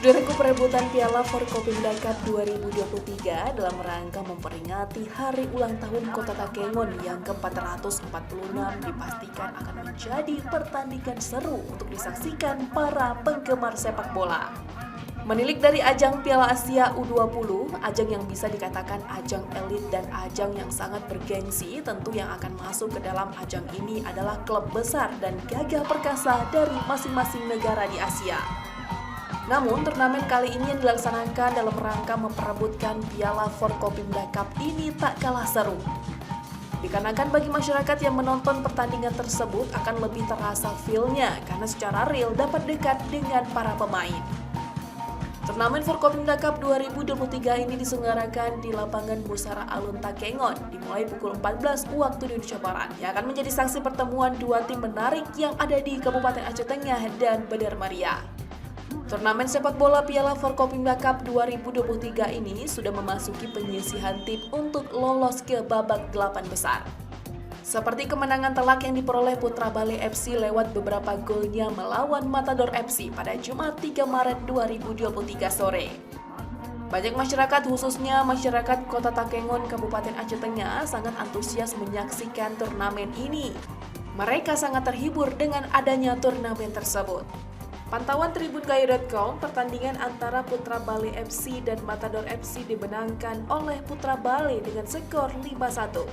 Saudaraku, perebutan Piala Forkopimda Cup 2023 dalam rangka memperingati hari ulang tahun Kota Takengon yang ke-446 dipastikan akan menjadi pertandingan seru untuk disaksikan para penggemar sepak bola. Menilik dari ajang Piala Asia U20, ajang yang bisa dikatakan ajang elit dan ajang yang sangat bergengsi, tentu yang akan masuk ke dalam ajang ini adalah klub besar dan gagah perkasa dari masing-masing negara di Asia. Namun, turnamen kali ini yang dilaksanakan dalam rangka memperebutkan Piala Forkopimda Cup ini tak kalah seru. Dikarenakan bagi masyarakat yang menonton pertandingan tersebut akan lebih terasa feel-nya karena secara real dapat dekat dengan para pemain. Turnamen Forkopimda Cup 2023 ini diselenggarakan di lapangan Musara Alun Takengon dimulai pukul 14 waktu Indonesia Barat yang akan menjadi saksi pertemuan dua tim menarik yang ada di Kabupaten Aceh Tengah dan Bandar Maria. Turnamen sepak bola Piala Forkopimda Cup 2023 ini sudah memasuki penyisihan tim untuk lolos ke babak 8 besar. Seperti kemenangan telak yang diperoleh Putra Bale FC lewat beberapa golnya melawan Matador FC pada Jumat 3 Maret 2023 sore. Banyak masyarakat, khususnya masyarakat Kota Takengon, Kabupaten Aceh Tengah, sangat antusias menyaksikan turnamen ini. Mereka sangat terhibur dengan adanya turnamen tersebut. Pantauan tribungayo.com, pertandingan antara Putra Bale FC dan Matador FC dimenangkan oleh Putra Bale dengan skor 5-1.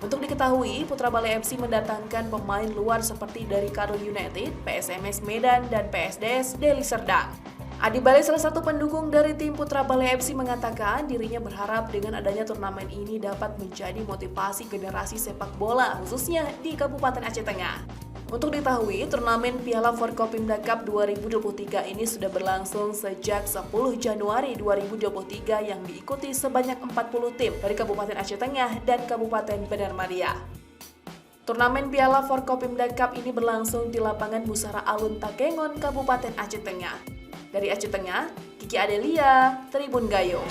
Untuk diketahui, Putra Bale FC mendatangkan pemain luar seperti dari Karul United, PSMS Medan, dan PSDS Deli Serdang. Adi Bale, salah satu pendukung dari tim Putra Bale FC, mengatakan dirinya berharap dengan adanya turnamen ini dapat menjadi motivasi generasi sepak bola, khususnya di Kabupaten Aceh Tengah. Untuk diketahui, turnamen Piala Forkopimda Cup 2023 ini sudah berlangsung sejak 10 Januari 2023 yang diikuti sebanyak 40 tim dari Kabupaten Aceh Tengah dan Kabupaten Bandar Maria. Turnamen Piala Forkopimda Cup ini berlangsung di lapangan Musara Alun Takengon, Kabupaten Aceh Tengah. Dari Aceh Tengah, Kiki Adelia, Tribun Gayo.